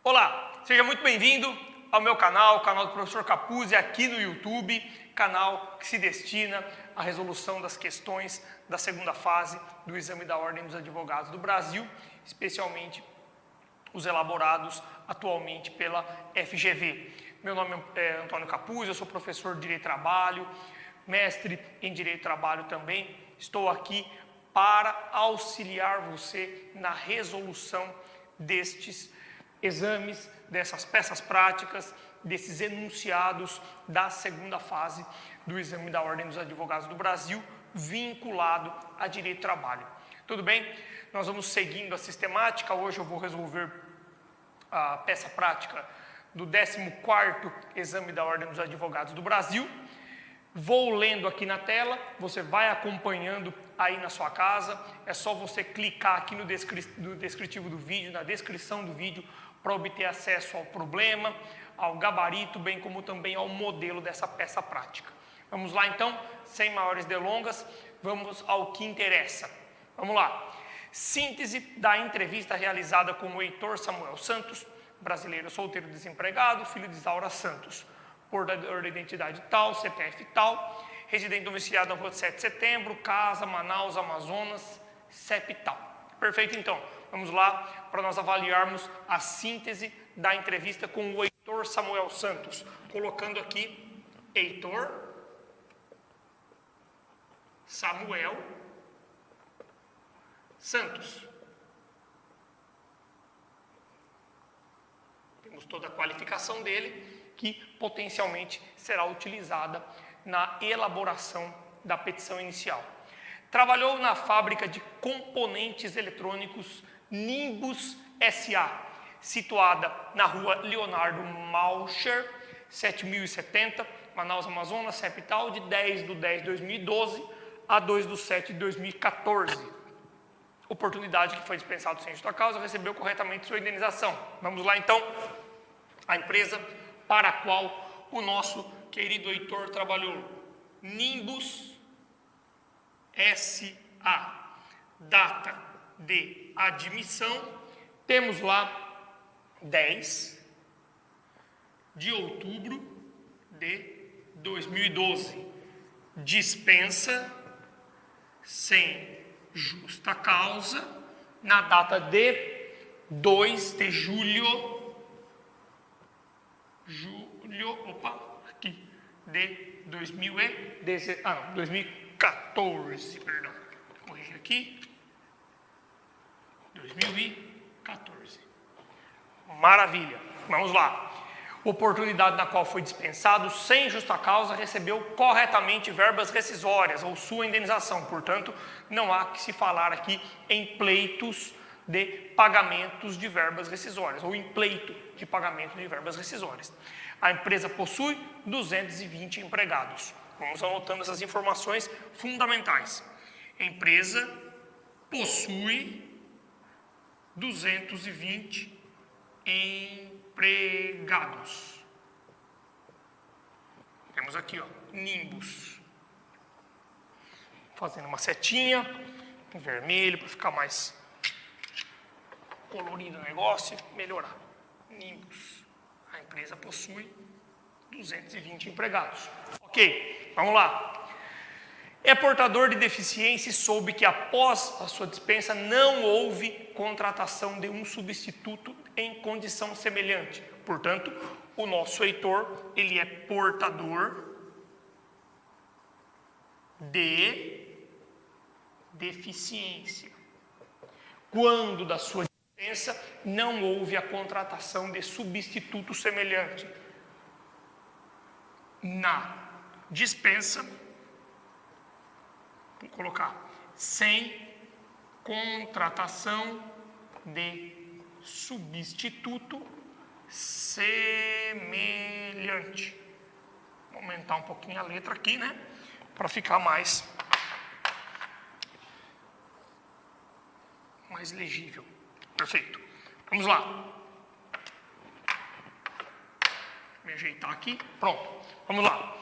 Olá, seja muito bem-vindo ao meu canal, o canal do Professor Capuzzi aqui no YouTube, canal que se destina à resolução das questões da segunda fase do exame da Ordem dos Advogados do Brasil, especialmente os elaborados atualmente pela FGV. Meu nome é Antônio Capuzzi, eu sou professor de Direito e Trabalho, mestre em Direito e Trabalho também. Estou aqui para auxiliar você na resolução destes exames, dessas peças práticas, desses enunciados da segunda fase do exame da Ordem dos Advogados do Brasil, vinculado a Direito e Trabalho. Tudo bem? Nós vamos seguindo a sistemática. Hoje eu vou resolver a peça prática do 14º exame da Ordem dos Advogados do Brasil. Vou lendo aqui na tela, você vai acompanhando aí na sua casa. É só você clicar aqui no descritivo do vídeo, na descrição do vídeo, para obter acesso ao problema, ao gabarito, bem como também ao modelo dessa peça prática. Vamos lá então, sem maiores delongas, vamos ao que interessa. Vamos lá. Síntese da entrevista realizada com o Heitor Samuel Santos, brasileiro solteiro desempregado, filho de Isaura Santos, portador da identidade tal, CPF tal, residente domiciliado na rua 7 de setembro, casa, Manaus, Amazonas, CEP tal. Perfeito, então. Vamos lá para nós avaliarmos a síntese da entrevista com o Heitor Samuel Santos. Colocando aqui Heitor Samuel Santos. Temos toda a qualificação dele, que potencialmente será utilizada na elaboração da petição inicial. Trabalhou na fábrica de componentes eletrônicos Nimbus S.A., situada na rua Leonardo Malcher, 7070, Manaus, Amazonas, CEP tal, de 10/10/2012 a 2/7/2014. Oportunidade que foi dispensado sem justa causa, recebeu corretamente sua indenização. Vamos lá então, a empresa para a qual o nosso querido Heitor trabalhou, Nimbus S.A., data de admissão, temos lá 10 de outubro de 2012, dispensa sem justa causa, na data de 2 de julho, de 2014, perdão, corrigir aqui, 2014. Maravilha, vamos lá. Oportunidade na qual foi dispensado sem justa causa, recebeu corretamente verbas rescisórias ou sua indenização. Portanto, não há que se falar aqui em pleitos de pagamentos de verbas rescisórias ou em pleito de pagamento de verbas rescisórias. A empresa possui 220 empregados. Vamos anotando essas informações fundamentais. A empresa possui 220 empregados. Temos aqui, ó, Nimbus. Fazendo uma setinha em vermelho para ficar mais colorido o negócio, melhorar. Nimbus. A empresa possui 220 empregados. Ok, vamos lá. É portador de deficiência e soube que após a sua dispensa não houve contratação de um substituto em condição semelhante. Portanto, o nosso Heitor, ele é portador de deficiência. Quando da sua dispensa não houve a contratação de substituto semelhante. Na dispensa, vou colocar, sem contratação de substituto semelhante. Vou aumentar um pouquinho a letra aqui, né? Para ficar mais legível. Perfeito. Vamos lá. Me ajeitar aqui. Pronto. Vamos lá.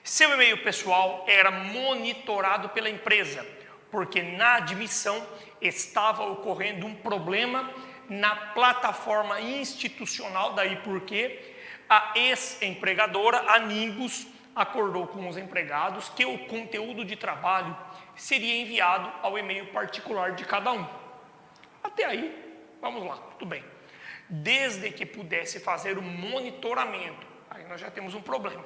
Seu e-mail pessoal era monitorado pela empresa, porque na admissão estava ocorrendo um problema na plataforma institucional, daí porque a ex-empregadora, a Nimbus, acordou com os empregados que o conteúdo de trabalho seria enviado ao e-mail particular de cada um. Até aí, vamos lá, tudo bem. Desde que pudesse fazer o monitoramento, aí nós já temos um problema.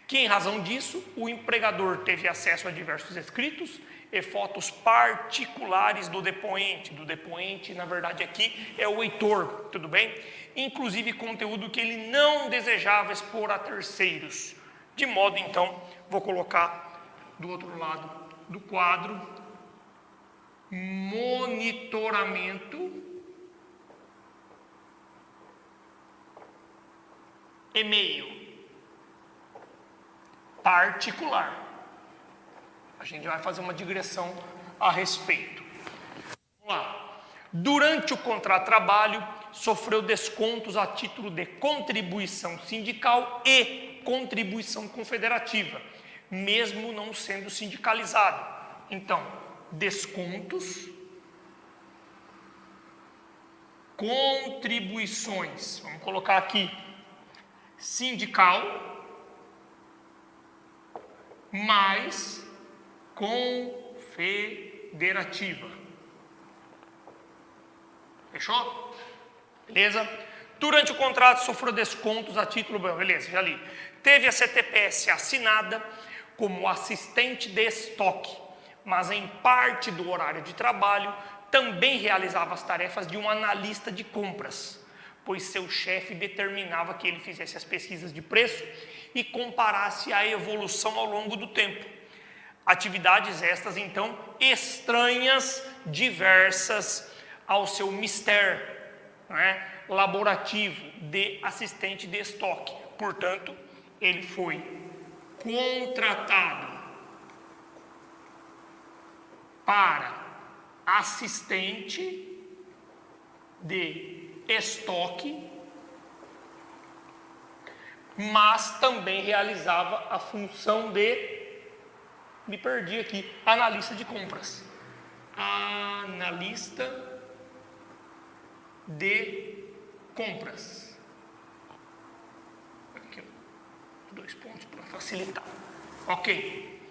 Que em razão disso, o empregador teve acesso a diversos escritos e fotos particulares do depoente. Do depoente, na verdade, aqui é o Heitor, tudo bem? Inclusive conteúdo que ele não desejava expor a terceiros. De modo, então, vou colocar do outro lado do quadro, monitoramento e-mail particular. A gente vai fazer uma digressão a respeito. Vamos lá. Durante o contrato de trabalho, sofreu descontos a título de contribuição sindical e contribuição confederativa, mesmo não sendo sindicalizado. Então, descontos, contribuições, vamos colocar aqui, sindical, mais confederativa. Fechou? Beleza? Durante o contrato sofreu descontos a título... Beleza, já li. Teve a CTPS assinada como assistente de estoque, mas em parte do horário de trabalho também realizava as tarefas de um analista de compras, pois seu chefe determinava que ele fizesse as pesquisas de preço e comparasse a evolução ao longo do tempo. Atividades estas, então, estranhas, diversas ao seu mistério, né, laborativo de assistente de estoque. Portanto, ele foi contratado para assistente de estoque, mas também realizava a função de, me perdi aqui, analista de compras. Analista de compras. Aqui, 2 pontos para facilitar. Ok.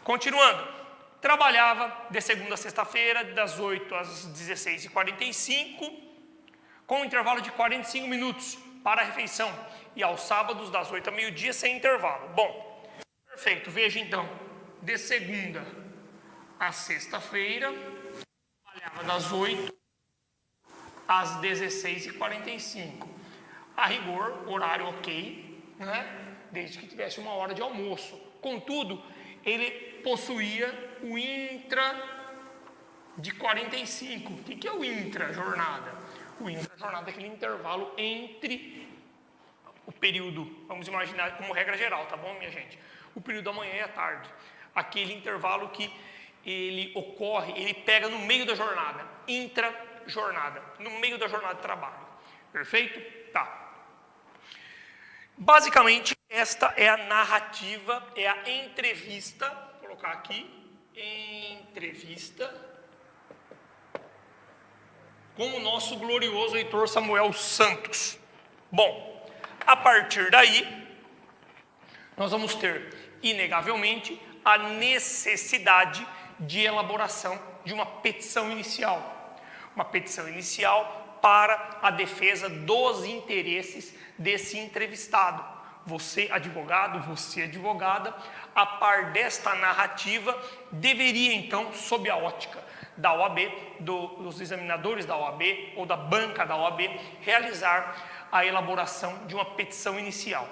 Continuando. Trabalhava de segunda a sexta-feira, das 8 às 16h45, com um intervalo de 45 minutos para a refeição, e aos sábados das 8 ao meio-dia sem intervalo. Bom, perfeito. Veja então, de segunda a sexta-feira, trabalhava das 8 às 16h45. A rigor, horário ok, né? Desde que tivesse 1 hora de almoço. Contudo, ele possuía o intra de 45. O que é o intra-jornada? O intra-jornada é aquele intervalo entre o período, vamos imaginar como regra geral, tá bom, minha gente? O período da manhã e a tarde. Aquele intervalo que ele ocorre, ele pega no meio da jornada, intra-jornada, no meio da jornada de trabalho. Perfeito? Tá. Basicamente, esta é a narrativa, é a entrevista, vou colocar aqui, entrevista com o nosso glorioso Heitor Samuel Santos. Bom, a partir daí, nós vamos ter, inegavelmente, a necessidade de elaboração de uma petição inicial. Uma petição inicial para a defesa dos interesses desse entrevistado. Você, advogado, você, advogada, a par desta narrativa, deveria, então, sob a ótica da OAB, dos examinadores da OAB ou da banca da OAB, realizar a elaboração de uma petição inicial.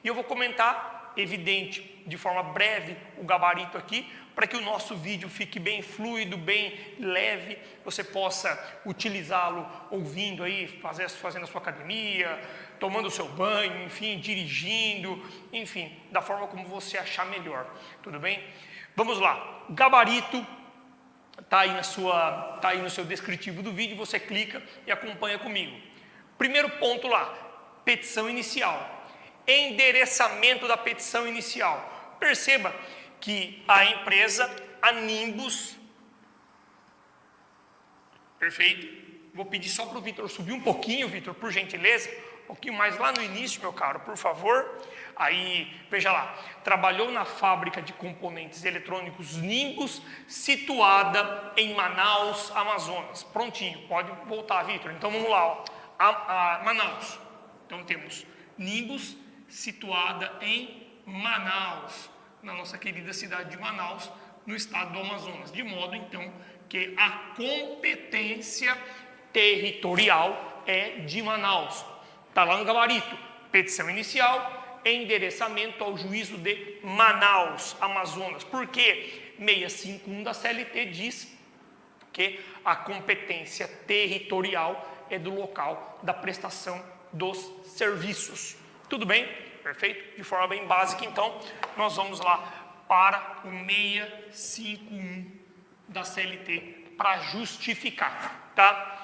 E eu vou comentar, evidente, de forma breve, o gabarito aqui, para que o nosso vídeo fique bem fluido, bem leve, você possa utilizá-lo ouvindo aí, fazendo a sua academia, tomando o seu banho, enfim, dirigindo, enfim, da forma como você achar melhor, tudo bem? Vamos lá, o gabarito está aí no seu descritivo do vídeo, você clica e acompanha comigo. Primeiro ponto lá, petição inicial, endereçamento da petição inicial. Perceba que a empresa, a Nimbus, perfeito? Vou pedir só para o Vitor subir um pouquinho, Vitor, por gentileza. Um pouquinho mais lá no início, meu caro, por favor. Aí, veja lá. Trabalhou na fábrica de componentes eletrônicos Nimbus, situada em Manaus, Amazonas. Prontinho, pode voltar, Vitor. Então, vamos lá, ó. Manaus. Então, temos Nimbus, situada em Manaus, na nossa querida cidade de Manaus, no estado do Amazonas. De modo, então, que a competência territorial é de Manaus. Está lá no gabarito. Petição inicial, endereçamento ao juízo de Manaus, Amazonas. Por quê? 651 da CLT diz que a competência territorial é do local da prestação dos serviços. Tudo bem? Perfeito? De forma bem básica, então, nós vamos lá para o 651 da CLT para justificar, tá?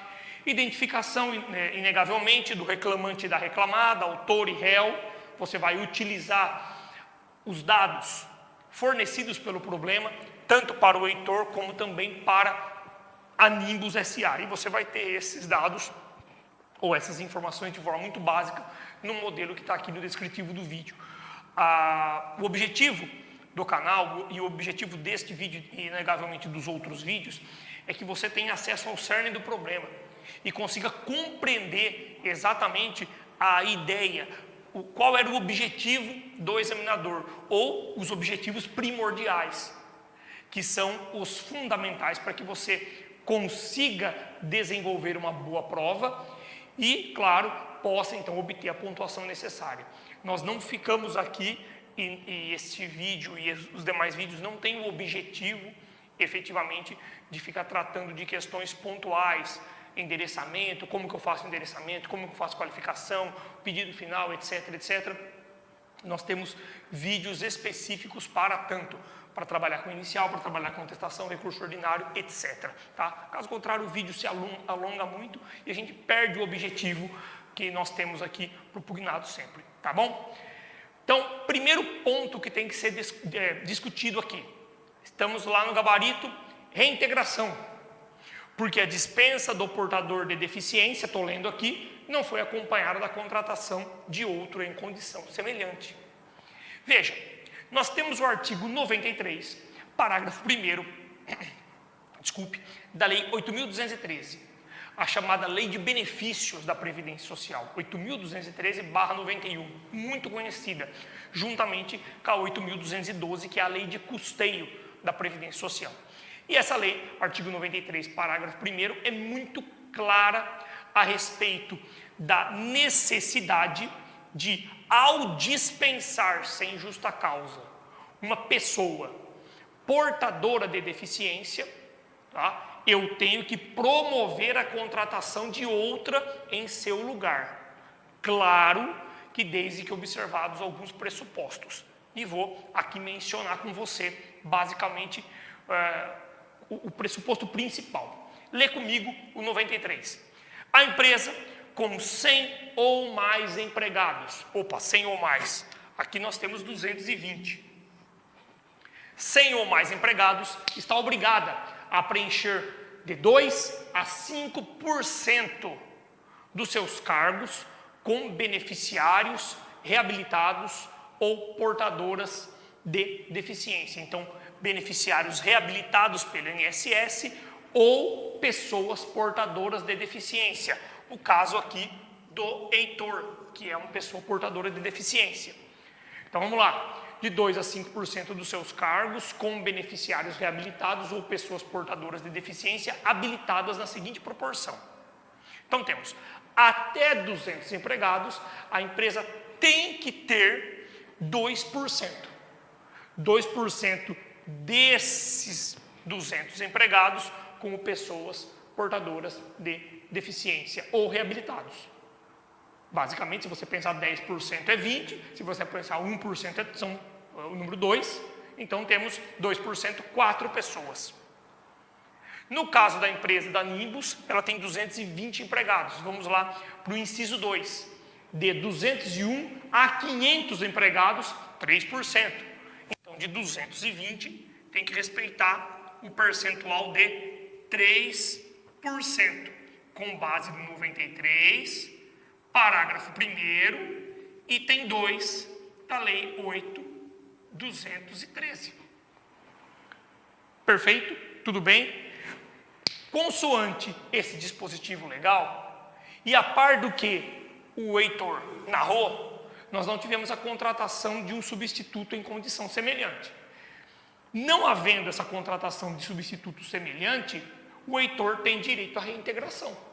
Identificação, inegavelmente, do reclamante e da reclamada, autor e réu. Você vai utilizar os dados fornecidos pelo problema, tanto para o Heitor como também para a Nimbus SA. E você vai ter esses dados ou essas informações de forma muito básica no modelo que está aqui no descritivo do vídeo. O objetivo do canal e o objetivo deste vídeo e inegavelmente dos outros vídeos é que você tenha acesso ao cerne do problema e consiga compreender exatamente a ideia, qual era o objetivo do examinador ou os objetivos primordiais, que são os fundamentais para que você consiga desenvolver uma boa prova e, claro, possa então obter a pontuação necessária. Nós não ficamos aqui, e este vídeo e os demais vídeos não têm o objetivo, efetivamente, de ficar tratando de questões pontuais, endereçamento, como que eu faço endereçamento, como que eu faço qualificação, pedido final, etc, etc. Nós temos vídeos específicos para tanto, para trabalhar com inicial, para trabalhar com contestação, recurso ordinário, etc. Tá? Caso contrário, o vídeo se alonga muito e a gente perde o objetivo que nós temos aqui propugnado sempre, tá bom? Então, primeiro ponto que tem que ser discutido aqui. Estamos lá no gabarito, reintegração. Porque a dispensa do portador de deficiência, estou lendo aqui, não foi acompanhada da contratação de outro em condição semelhante. Veja, nós temos o artigo 93, parágrafo 1º, da Lei 8.213, a chamada Lei de Benefícios da Previdência Social, 8.213/91, muito conhecida, juntamente com a 8.212, que é a Lei de Custeio da Previdência Social. E essa lei, artigo 93, parágrafo 1º, é muito clara a respeito da necessidade de, ao dispensar sem justa causa uma pessoa portadora de deficiência, tá? Eu tenho que promover a contratação de outra em seu lugar. Claro que desde que observados alguns pressupostos. E vou aqui mencionar com você, basicamente, o pressuposto principal. Lê comigo o 93. A empresa com 100 ou mais empregados. Opa, 100 ou mais. Aqui nós temos 220. 100 ou mais empregados está obrigada a preencher de 2 a 5% dos seus cargos com beneficiários reabilitados ou portadoras de deficiência. Então, beneficiários reabilitados pelo INSS ou pessoas portadoras de deficiência. O caso aqui do Heitor, que é uma pessoa portadora de deficiência. Então, vamos lá. De 2 a 5% dos seus cargos com beneficiários reabilitados ou pessoas portadoras de deficiência habilitadas na seguinte proporção. Então, temos até 200 empregados, a empresa tem que ter 2%. 2% desses 200 empregados como pessoas portadoras de deficiência ou reabilitados. Basicamente, se você pensar 10% é 20, se você pensar 1% são o número 2, então temos 2%, 4 pessoas. No caso da empresa da Nimbus, ela tem 220 empregados. Vamos lá para o inciso 2. De 201 a 500 empregados, 3%. Então, de 220, tem que respeitar o percentual de 3%. com base no 93, parágrafo 1º, item 2 da Lei 8.213. Perfeito? Tudo bem? Consoante esse dispositivo legal, e a par do que o Heitor narrou, nós não tivemos a contratação de um substituto em condição semelhante. Não havendo essa contratação de substituto semelhante, o Heitor tem direito à reintegração.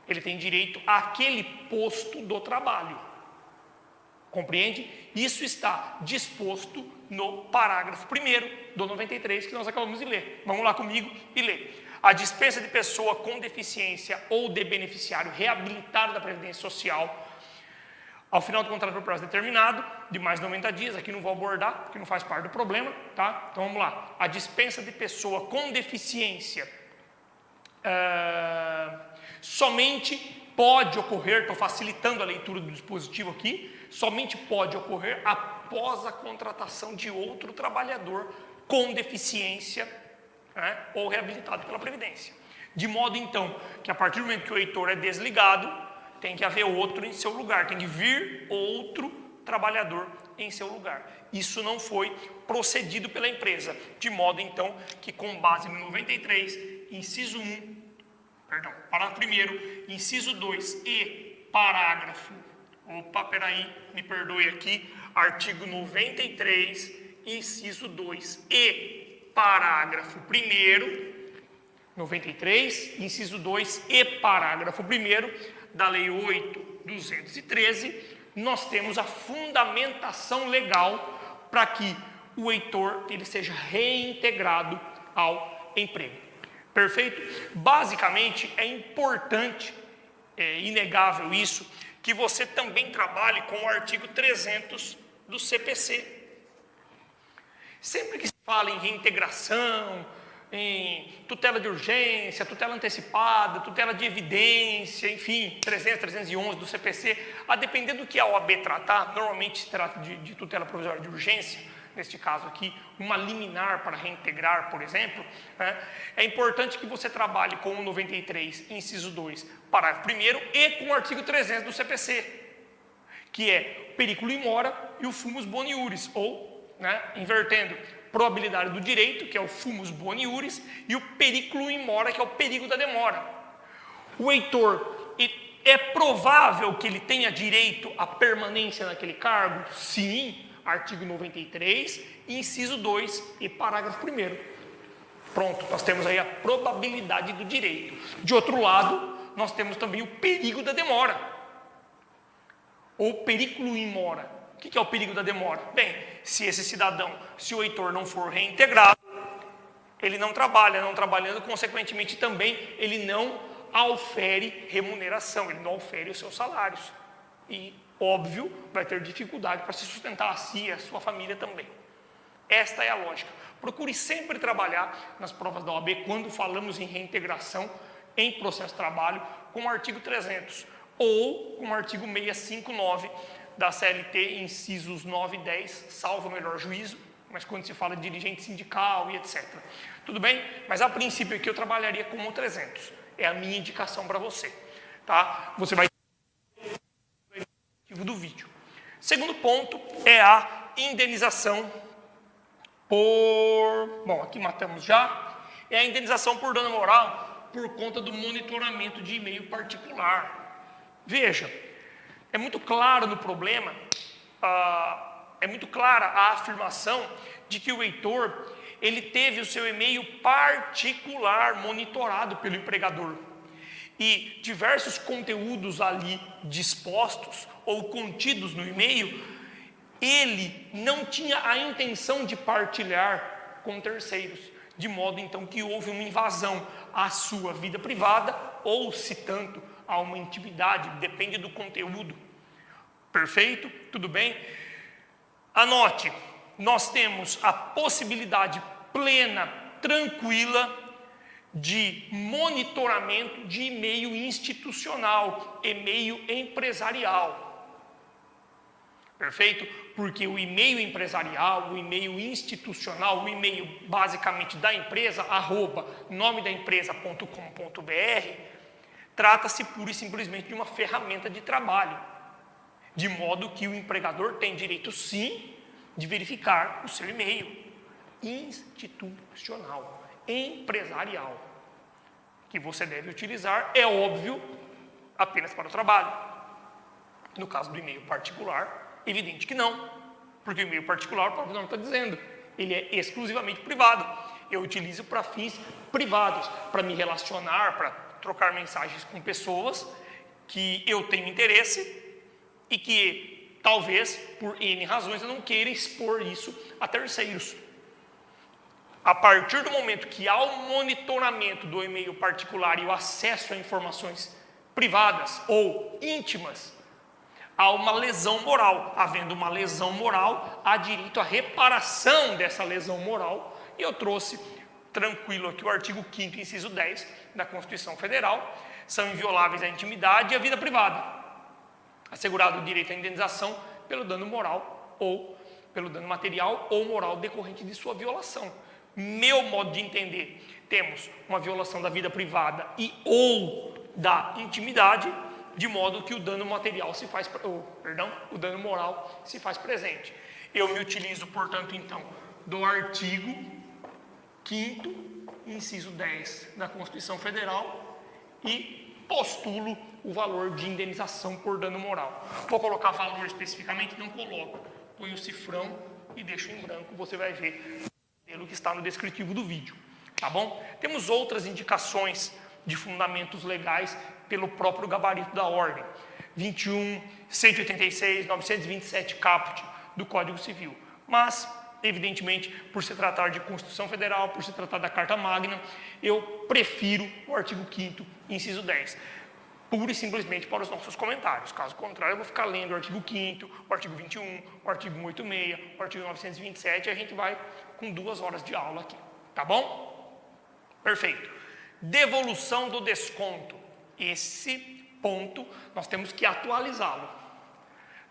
Ele tem direito àquele posto do trabalho. Compreende? Isso está disposto no parágrafo 1º do 93 que nós acabamos de ler. Vamos lá comigo e ler. A dispensa de pessoa com deficiência ou de beneficiário reabilitado da Previdência Social ao final do contrato por prazo determinado, de mais de 90 dias, aqui não vou abordar, porque não faz parte do problema, tá? Então vamos lá. A dispensa de pessoa com deficiência somente pode ocorrer, estou facilitando a leitura do dispositivo aqui, somente pode ocorrer após a contratação de outro trabalhador com deficiência, né, ou reabilitado pela Previdência. De modo, então, que a partir do momento que o Heitor é desligado, tem que haver outro em seu lugar, tem que vir outro trabalhador em seu lugar. Isso não foi procedido pela empresa, de modo, então, que com base no 93, inciso 1, parágrafo 1º, inciso 2 e parágrafo, me perdoe aqui, artigo 93, inciso 2 e parágrafo 1º, 93, inciso 2 e parágrafo 1º da Lei 8.213, nós temos a fundamentação legal para que o Heitor ele seja reintegrado ao emprego. Perfeito? Basicamente, é importante, é inegável isso, que você também trabalhe com o artigo 300 do CPC. Sempre que se fala em reintegração, em tutela de urgência, tutela antecipada, tutela de evidência, enfim, 300, 311 do CPC, a depender do que a OAB tratar, normalmente se trata de tutela provisória de urgência, neste caso aqui, uma liminar para reintegrar, por exemplo, né? É importante que você trabalhe com o 93, inciso 2, parágrafo 1º, e com o artigo 300 do CPC, que é periculo in mora e o fumus boni iuris, ou, né, invertendo, probabilidade do direito, que é o fumus boni iuris, e o periculo in mora, que é o perigo da demora. O Heitor, é provável que ele tenha direito à permanência naquele cargo? Sim, artigo 93, inciso 2 e parágrafo 1º. Pronto, nós temos aí a probabilidade do direito. De outro lado, nós temos também o perigo da demora, ou periculo in mora. O que é o perigo da demora? Bem, se esse cidadão, se o Heitor não for reintegrado, ele não trabalha, não trabalhando, consequentemente também ele não aufere remuneração, ele não aufere os seus salários. E, óbvio, vai ter dificuldade para se sustentar a si e a sua família também. Esta é a lógica. Procure sempre trabalhar nas provas da OAB, quando falamos em reintegração em processo de trabalho, com o artigo 300 ou com o artigo 659 da CLT, incisos 9 e 10, salvo o melhor juízo, mas quando se fala de dirigente sindical e etc. Tudo bem? Mas a princípio aqui eu trabalharia com o 300. É a minha indicação para você. Tá? Você vai ter do vídeo. Segundo ponto é a indenização por... Bom, aqui matamos já. É a indenização por dano moral por conta do monitoramento de e-mail particular. Veja, é muito claro no problema, é muito clara a afirmação de que o Heitor, ele teve o seu e-mail particular monitorado pelo empregador. E diversos conteúdos ali dispostos ou contidos no e-mail, ele não tinha a intenção de partilhar com terceiros, de modo então que houve uma invasão à sua vida privada, ou se tanto a uma intimidade, depende do conteúdo. Perfeito? Tudo bem? Anote, nós temos a possibilidade plena, tranquila, de monitoramento de e-mail institucional, e-mail empresarial. Perfeito? Porque o e-mail empresarial, o e-mail institucional, o e-mail basicamente da empresa, @nomedaempresa.com.br, trata-se pura e simplesmente de uma ferramenta de trabalho. De modo que o empregador tem direito, sim, de verificar o seu e-mail institucional, empresarial, que você deve utilizar, é óbvio, apenas para o trabalho. No caso do e-mail particular, evidente que não, porque o e-mail particular, o próprio nome está dizendo, ele é exclusivamente privado. Eu utilizo para fins privados, para me relacionar, para trocar mensagens com pessoas que eu tenho interesse e que talvez, por N razões, eu não queira expor isso a terceiros. A partir do momento que há o monitoramento do e-mail particular e o acesso a informações privadas ou íntimas, há uma lesão moral. Havendo uma lesão moral, há direito à reparação dessa lesão moral. E eu trouxe, tranquilo aqui, o artigo 5º, inciso 10 da Constituição Federal. São invioláveis a intimidade e a vida privada, assegurado o direito à indenização pelo dano moral ou pelo dano material ou moral decorrente de sua violação. Meu modo de entender, temos uma violação da vida privada e ou da intimidade, de modo que o dano material se faz, o dano moral se faz presente. Eu me utilizo, portanto, então, do artigo 5º, inciso 10 da Constituição Federal e postulo o valor de indenização por dano moral. Vou colocar valor especificamente? Não coloco. Põe o cifrão e deixo em branco, você vai ver pelo que está no descritivo do vídeo, tá bom? Temos outras indicações de fundamentos legais pelo próprio gabarito da ordem. 21, 186, 927 caput do Código Civil. Mas, evidentemente, por se tratar de Constituição Federal, por se tratar da Carta Magna, eu prefiro o artigo 5º, inciso 10. Pura e simplesmente para os nossos comentários. Caso contrário, eu vou ficar lendo o artigo 5º, o artigo 21, o artigo 186, o artigo 927, e a gente vai com 2 horas de aula aqui, tá bom? Perfeito. Devolução do desconto. Esse ponto nós temos que atualizá-lo,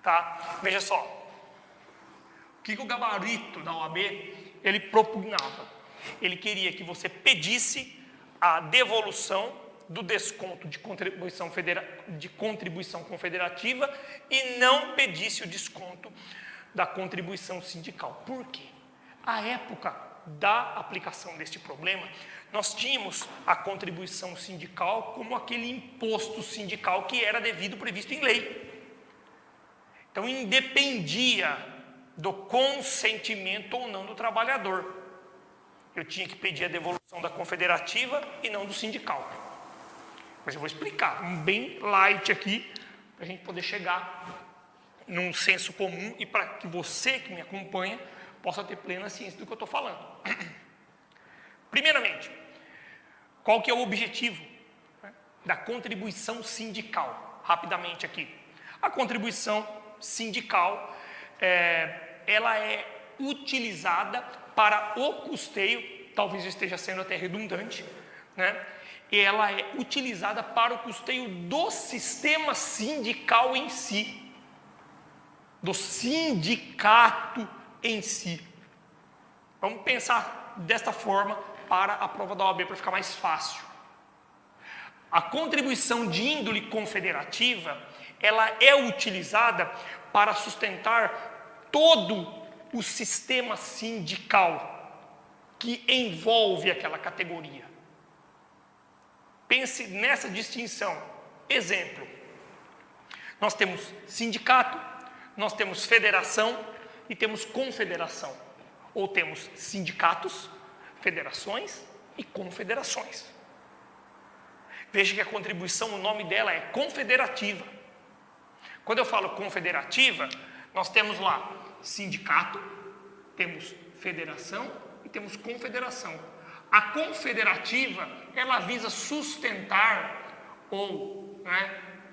tá? Veja só, o que o gabarito da OAB ele propugnava? Ele queria que você pedisse a devolução do desconto de contribuição confederativa e não pedisse o desconto da contribuição sindical. Por quê? À época da aplicação deste problema, nós tínhamos a contribuição sindical como aquele imposto sindical que era devido previsto em lei. Então, independia do consentimento ou não do trabalhador. Eu tinha que pedir a devolução da confederativa e não do sindical. Mas eu vou explicar, bem light aqui, para a gente poder chegar num senso comum e para que você que me acompanha possa ter plena ciência do que eu estou falando. Primeiramente, qual que é o objetivo da contribuição sindical? Rapidamente aqui. A contribuição sindical, ela é utilizada para o custeio, talvez esteja sendo até redundante, né? E ela é utilizada para o custeio do sistema sindical em si, do sindicato em si. Vamos pensar desta forma para a prova da OAB, para ficar mais fácil. A contribuição de índole confederativa, ela é utilizada para sustentar todo o sistema sindical que envolve aquela categoria. Pense nessa distinção. Exemplo, nós temos sindicato, nós temos federação e temos confederação. Ou temos sindicatos, federações e confederações. Veja que a contribuição, o nome dela é confederativa. Quando eu falo confederativa, nós temos lá sindicato, temos federação e temos confederação. A confederativa, ela visa sustentar ou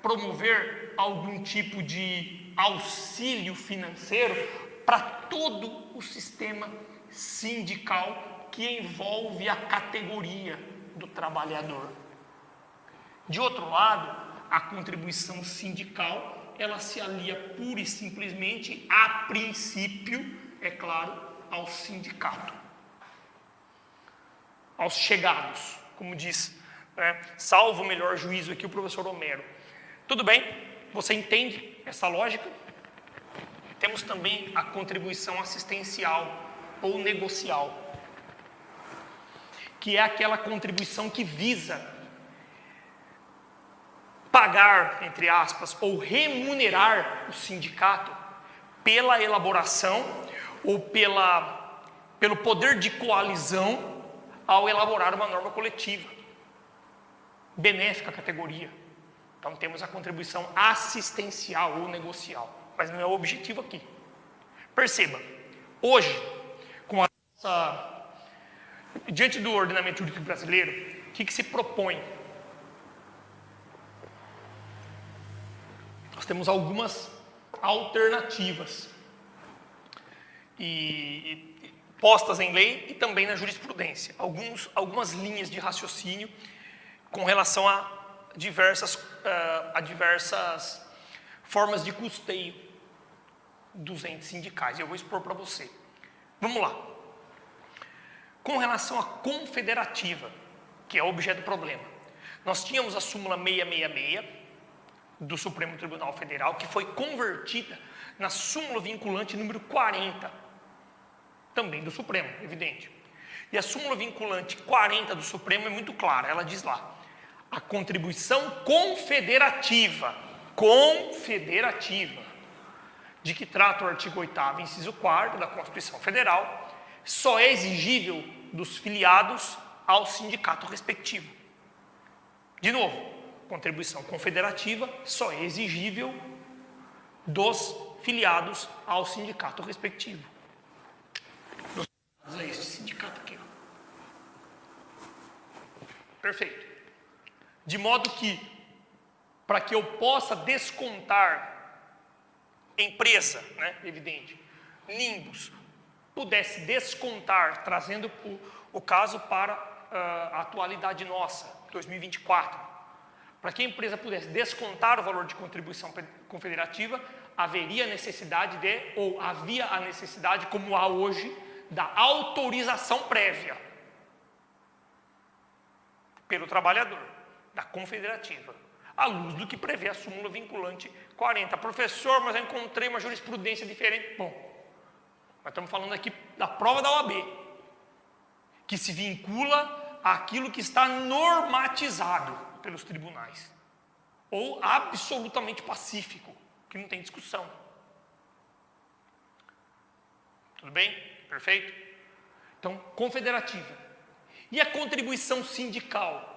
promover algum tipo de auxílio financeiro para todo o sistema sindical que envolve a categoria do trabalhador. De outro lado, a contribuição sindical, ela se alia pura e simplesmente, a princípio, é claro, ao sindicato, aos chegados, como diz, né, salvo o melhor juízo aqui o professor Homero. Tudo bem? Você entende essa lógica? Temos também a contribuição assistencial ou negocial, que é aquela contribuição que visa pagar, entre aspas, ou remunerar o sindicato pela elaboração ou pelo poder de coalizão ao elaborar uma norma coletiva, benéfica à categoria. Então temos a contribuição assistencial ou negocial, mas não é o objetivo aqui. Perceba, hoje, diante do ordenamento jurídico brasileiro, o que se propõe? Nós temos algumas alternativas postas em lei e também na jurisprudência. Algumas linhas de raciocínio com relação a diversas formas de custeio dos entes sindicais. Eu vou expor para você. Vamos lá. Com relação à confederativa, que é o objeto do problema, nós tínhamos a súmula 666 do Supremo Tribunal Federal, que foi convertida na súmula vinculante número 40, também do Supremo, evidente. E a súmula vinculante 40 do Supremo é muito clara, ela diz lá: a contribuição confederativa, de que trata o artigo 8º, inciso 4º da Constituição Federal, só é exigível dos filiados ao sindicato respectivo. De novo, contribuição confederativa só é exigível dos filiados ao sindicato respectivo. É este sindicato aqui. Perfeito. De modo que, para que eu possa descontar empresa, né, evidente, Nimbus, pudesse descontar, trazendo o caso para a atualidade nossa, 2024, para que a empresa pudesse descontar o valor de contribuição confederativa, havia a necessidade, como há hoje, da autorização prévia pelo trabalhador, da confederativa, à luz do que prevê a súmula vinculante 40. Professor, mas eu encontrei uma jurisprudência diferente. Bom, nós estamos falando aqui da prova da OAB, que se vincula àquilo que está normatizado pelos tribunais, ou absolutamente pacífico, que não tem discussão. Tudo bem? Perfeito? Então, confederativa. E a contribuição sindical?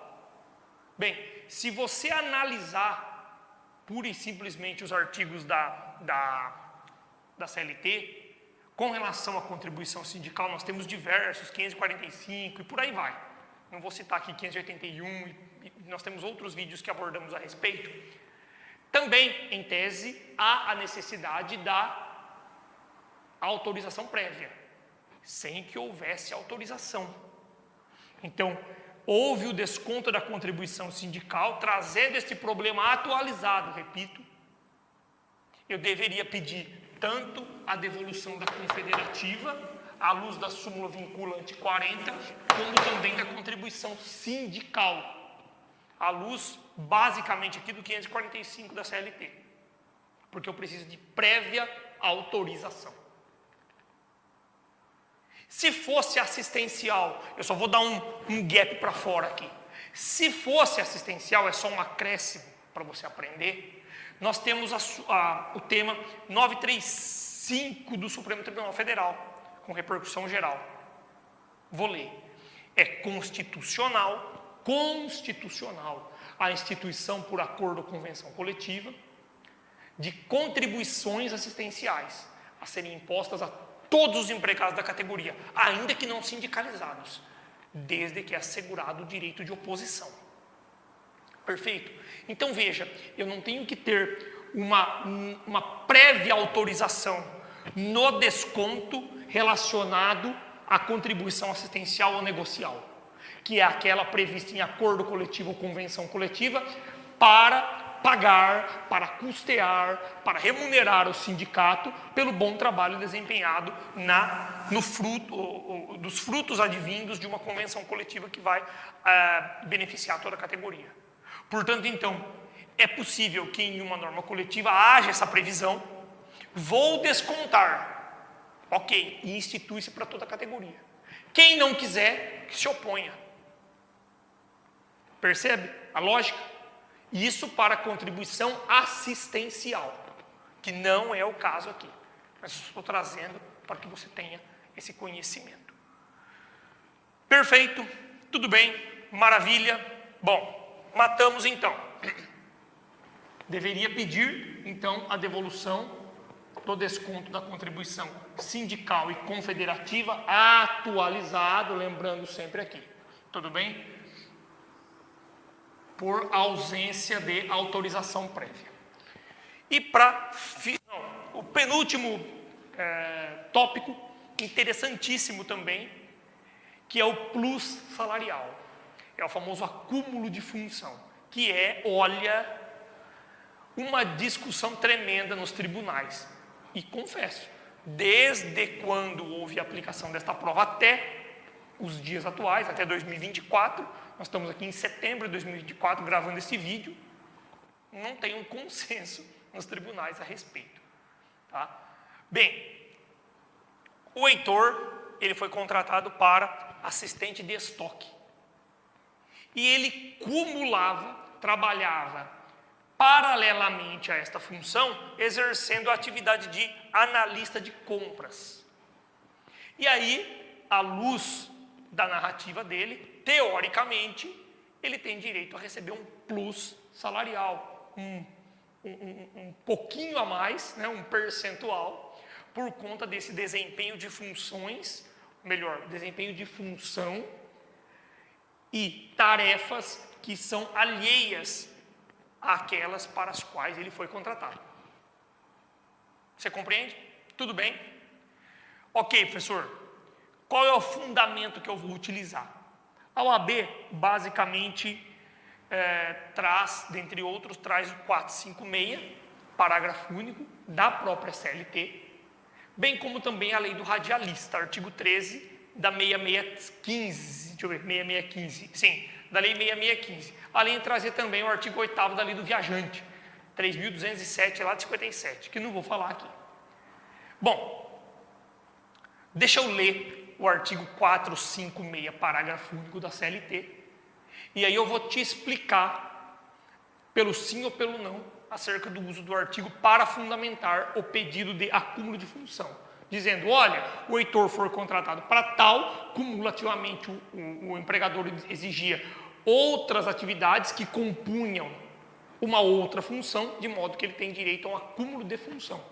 Bem, se você analisar pura e simplesmente os artigos da CLT, com relação à contribuição sindical, nós temos diversos, 545 e por aí vai. Não vou citar aqui 581, e nós temos outros vídeos que abordamos a respeito. Também, em tese, há a necessidade da autorização prévia, sem que houvesse autorização. Então, houve o desconto da contribuição sindical, trazendo este problema atualizado, repito. Eu deveria pedir tanto a devolução da confederativa, à luz da súmula vinculante 40, como também da contribuição sindical, à luz, basicamente, aqui do 545 da CLT, porque eu preciso de prévia autorização. Se fosse assistencial, eu só vou dar um gap para fora aqui. Se fosse assistencial, é só um acréscimo para você aprender. Nós temos o tema 935 do Supremo Tribunal Federal, com repercussão geral. Vou ler. É constitucional a instituição por acordo ou convenção coletiva de contribuições assistenciais a serem impostas a todos os empregados da categoria, ainda que não sindicalizados, desde que é assegurado o direito de oposição. Perfeito? Então veja, eu não tenho que ter uma prévia autorização no desconto relacionado à contribuição assistencial ou negocial, que é aquela prevista em acordo coletivo ou convenção coletiva para pagar, para custear, para remunerar o sindicato pelo bom trabalho desempenhado dos frutos advindos de uma convenção coletiva que vai beneficiar toda a categoria. Portanto, então, é possível que em uma norma coletiva haja essa previsão, vou descontar, ok, e institui-se para toda a categoria. Quem não quiser, que se oponha. Percebe a lógica? Isso para contribuição assistencial, que não é o caso aqui. Mas estou trazendo para que você tenha esse conhecimento. Perfeito, tudo bem, maravilha. Bom, matamos então. Deveria pedir, então, a devolução do desconto da contribuição sindical e confederativa atualizado, lembrando sempre aqui. Tudo bem? Por ausência de autorização prévia. E para o penúltimo tópico, interessantíssimo também, que é o plus salarial. É o famoso acúmulo de função, que é, olha, uma discussão tremenda nos tribunais. E confesso, desde quando houve a aplicação desta prova até os dias atuais, até 2024, nós estamos aqui em setembro de 2024 gravando esse vídeo, não tem um consenso nos tribunais a respeito. Tá? Bem, o Heitor, ele foi contratado para assistente de estoque. E ele trabalhava paralelamente a esta função, exercendo a atividade de analista de compras. E aí, à luz da narrativa dele, teoricamente, ele tem direito a receber um plus salarial, um pouquinho a mais, né, um percentual, por conta desse desempenho de funções, desempenho de função e tarefas que são alheias àquelas para as quais ele foi contratado. Você compreende? Tudo bem? Ok, professor. Qual é o fundamento que eu vou utilizar? A OAB, basicamente, traz, dentre outros, traz o 456, parágrafo único, da própria CLT, bem como também a lei do radialista, artigo 13 da 6615, deixa eu ver, 6615, sim, da lei 6615. Além de trazer também o artigo 8º da lei do viajante, 3.207, lá de 57, que não vou falar aqui. Bom, deixa eu ler o artigo 456, parágrafo único da CLT, e aí eu vou te explicar, pelo sim ou pelo não, acerca do uso do artigo para fundamentar o pedido de acúmulo de função. Dizendo, olha, o Heitor foi contratado para tal, cumulativamente o empregador exigia outras atividades que compunham uma outra função, de modo que ele tem direito a um acúmulo de função.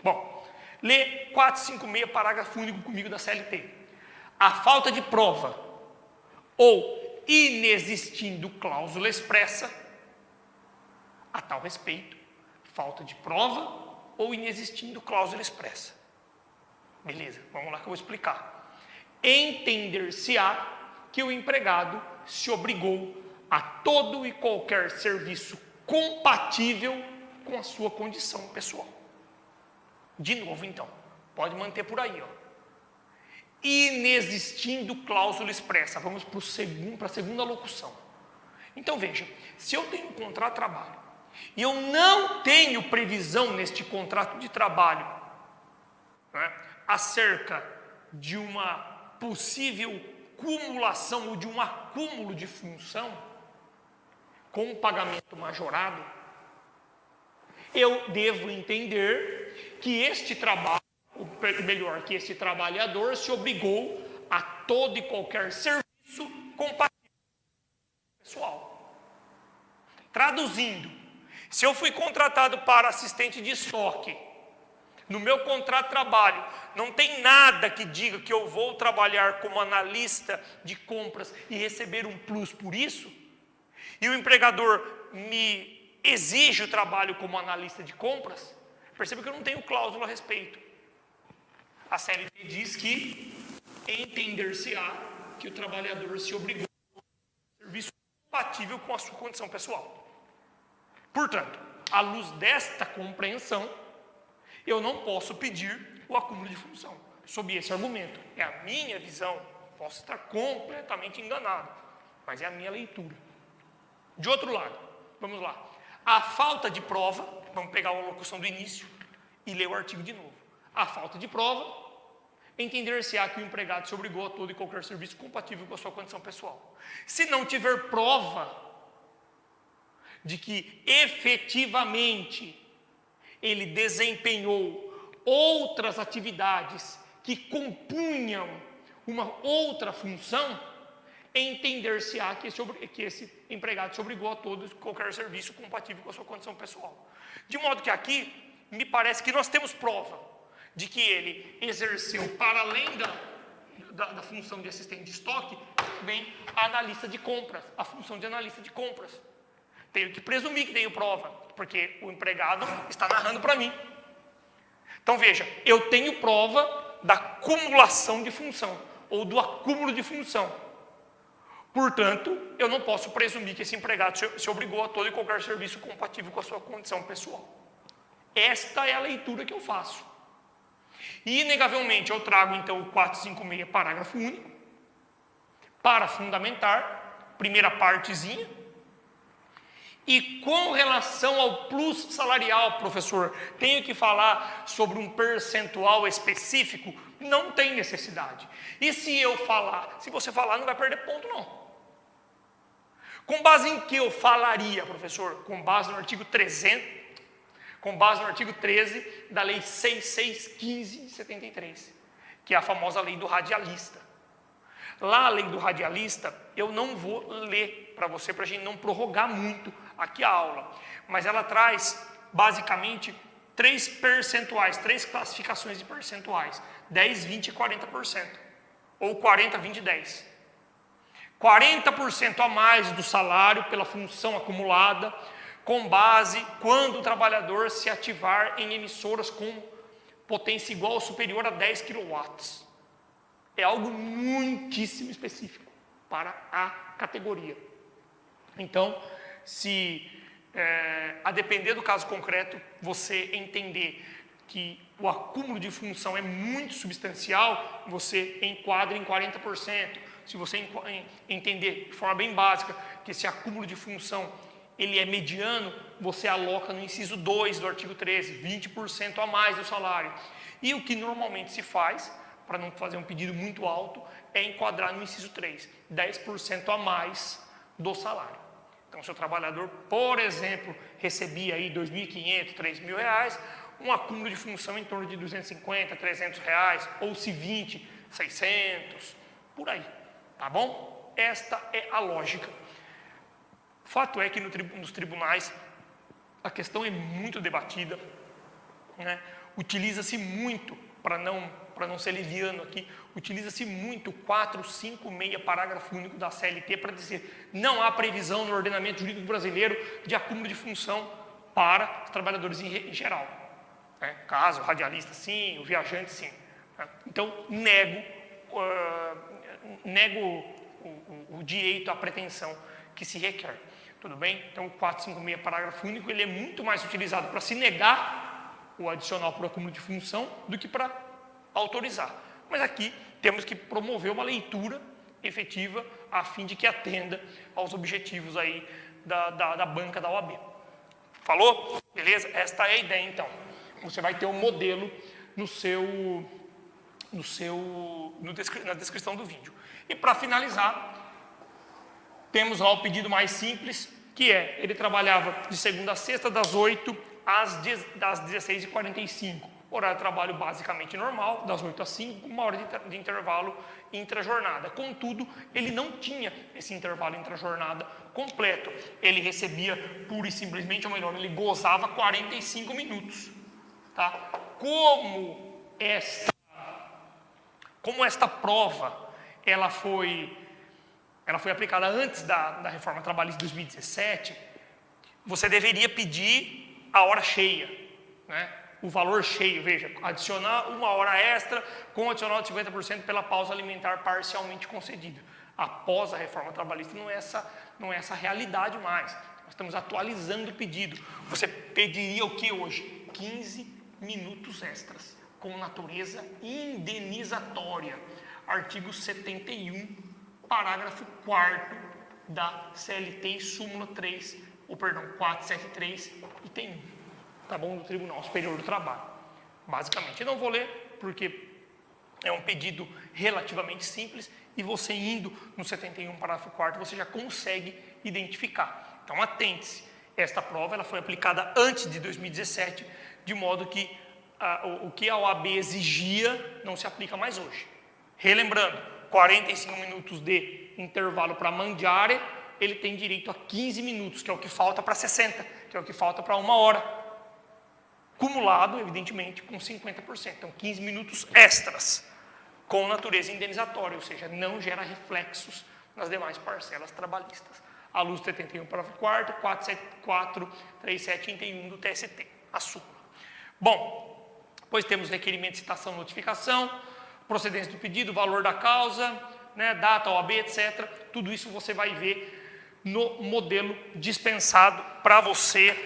Bom, lê 456, parágrafo único comigo da CLT. A falta de prova ou inexistindo cláusula expressa, a tal respeito, falta de prova ou inexistindo cláusula expressa. Beleza, vamos lá que eu vou explicar. Entender-se-á que o empregado se obrigou a todo e qualquer serviço compatível com a sua condição pessoal. De novo, então, pode manter por aí, ó. Inexistindo cláusula expressa, vamos para a segunda locução. Então veja, se eu tenho um contrato de trabalho e eu não tenho previsão neste contrato de trabalho, né, acerca de uma possível cumulação ou de um acúmulo de função com um pagamento majorado, eu devo entender que este trabalho, ou melhor, que este trabalhador se obrigou a todo e qualquer serviço compatível pessoal. Traduzindo, se eu fui contratado para assistente de estoque, no meu contrato de trabalho, não tem nada que diga que eu vou trabalhar como analista de compras e receber um plus por isso, e o empregador me exige o trabalho como analista de compras, perceba que eu não tenho cláusula a respeito. A CLT diz que entender-se-á que o trabalhador se obrigou a um serviço compatível com a sua condição pessoal. Portanto, à luz desta compreensão, eu não posso pedir o acúmulo de função. Sob esse argumento, é a minha visão, posso estar completamente enganado, mas é a minha leitura. De outro lado, vamos lá. A falta de prova, vamos pegar a locução do início e ler o artigo de novo. A falta de prova, entender-se-á que o empregado se obrigou a todo e qualquer serviço compatível com a sua condição pessoal. Se não tiver prova de que efetivamente ele desempenhou outras atividades que compunham uma outra função, entender-se-á que esse empregado se obrigou a todo e qualquer serviço compatível com a sua condição pessoal. De modo que aqui, me parece que nós temos prova de que ele exerceu, para além da função de assistente de estoque, também a analista de compras, a função de analista de compras. Tenho que presumir que tenho prova, porque o empregado está narrando para mim. Então veja, eu tenho prova da acumulação de função, ou do acúmulo de função. Portanto, eu não posso presumir que esse empregado se obrigou a todo e qualquer serviço compatível com a sua condição pessoal. Esta é a leitura que eu faço. E, inegavelmente, eu trago, então, o 456, parágrafo único, para fundamentar, primeira partezinha. E com relação ao plus salarial, professor, tenho que falar sobre um percentual específico? Não tem necessidade. E se eu falar? Se você falar, não vai perder ponto, não. Com base em que eu falaria, professor? Com base no artigo 300, com base no artigo 13 da Lei 6615 de 73, que é a famosa lei do radialista. Lá, a lei do radialista, eu não vou ler para você, para a gente não prorrogar muito aqui a aula, mas ela traz, basicamente, 3 percentuais, 3 classificações de percentuais, 10, 20 e 40%, ou 40, 20 e 10. 40% a mais do salário pela função acumulada, com base quando o trabalhador se ativar em emissoras com potência igual ou superior a 10 kW. É algo muitíssimo específico para a categoria. Então, se a depender do caso concreto, você entender que o acúmulo de função é muito substancial, você enquadra em 40%. Se você entender de forma bem básica que esse acúmulo de função ele é mediano, você aloca no inciso 2 do artigo 13, 20% a mais do salário. E o que normalmente se faz, para não fazer um pedido muito alto, é enquadrar no inciso 3, 10% a mais do salário. Então, se o trabalhador, por exemplo, recebia aí R$ 2.500, R$ 3.000, um acúmulo de função em torno de R$ 250, R$ 300, ou se 20, 600, por aí, tá bom? Esta é a lógica. Fato é que nos tribunais a questão é muito debatida, né? Utiliza-se muito, para não ser liviano aqui, utiliza-se muito 456 parágrafo único da CLT para dizer não há previsão no ordenamento jurídico brasileiro de acúmulo de função para os trabalhadores em geral. Né? Caso o radialista sim, o viajante sim. Né? Então nego o direito à pretensão que se requer. Tudo bem? Então o 456 parágrafo único ele é muito mais utilizado para se negar o adicional por acúmulo de função do que para autorizar. Mas aqui temos que promover uma leitura efetiva a fim de que atenda aos objetivos aí da banca da OAB. Falou? Beleza? Esta é a ideia então. Você vai ter um modelo na descrição do vídeo. E para finalizar, temos lá o pedido mais simples, que é, ele trabalhava de segunda a sexta, das 8 às 16h45. Horário de trabalho basicamente normal, das 8 às 5, uma hora de intervalo intrajornada. Contudo, ele não tinha esse intervalo intrajornada completo. Ele recebia pura e simplesmente, ou melhor, ele gozava 45 minutos. Tá? Como esta prova ela foi aplicada antes da reforma trabalhista de 2017, você deveria pedir a hora cheia, né? O valor cheio, veja, adicionar uma hora extra com adicional de 50% pela pausa alimentar parcialmente concedida. Após a reforma trabalhista não é essa realidade mais. Nós estamos atualizando o pedido. Você pediria o que hoje? 15 minutos extras, com natureza indenizatória. Artigo 71, parágrafo 4º da CLT e súmula 3, ou perdão, 473, item 1, tá bom? Do Tribunal Superior do Trabalho. Basicamente, eu não vou ler, porque é um pedido relativamente simples, e você indo no 71, parágrafo 4º, você já consegue identificar. Então, atente-se. Esta prova ela foi aplicada antes de 2017, de modo que o que a OAB exigia não se aplica mais hoje. Relembrando, 45 minutos de intervalo para mandiare, ele tem direito a 15 minutos, que é o que falta para 60, que é o que falta para 1 hora. Cumulado, evidentemente, com 50%. Então, 15 minutos extras, com natureza indenizatória, ou seja, não gera reflexos nas demais parcelas trabalhistas. À luz do 71, parágrafo 4º, 474, 3731 do TST, a súmula. Bom, depois temos requerimento, citação, notificação, procedência do pedido, valor da causa, né, data, OAB, etc. Tudo isso você vai ver no modelo dispensado para você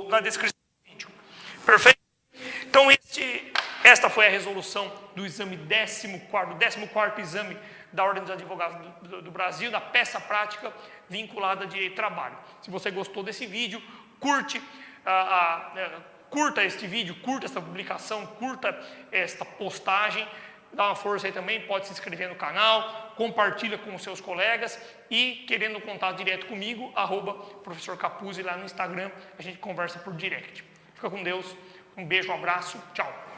na descrição do vídeo. Perfeito? Então, esta foi a resolução do exame 14º exame da Ordem dos Advogados do Brasil, da peça prática vinculada a direito do trabalho. Se você gostou desse vídeo, curta este vídeo, curta esta publicação, curta esta postagem, dá uma força aí também, pode se inscrever no canal, compartilha com os seus colegas e, querendo contato direto comigo, @professor Capuzzi lá no Instagram, a gente conversa por direct. Fica com Deus, um beijo, um abraço, tchau.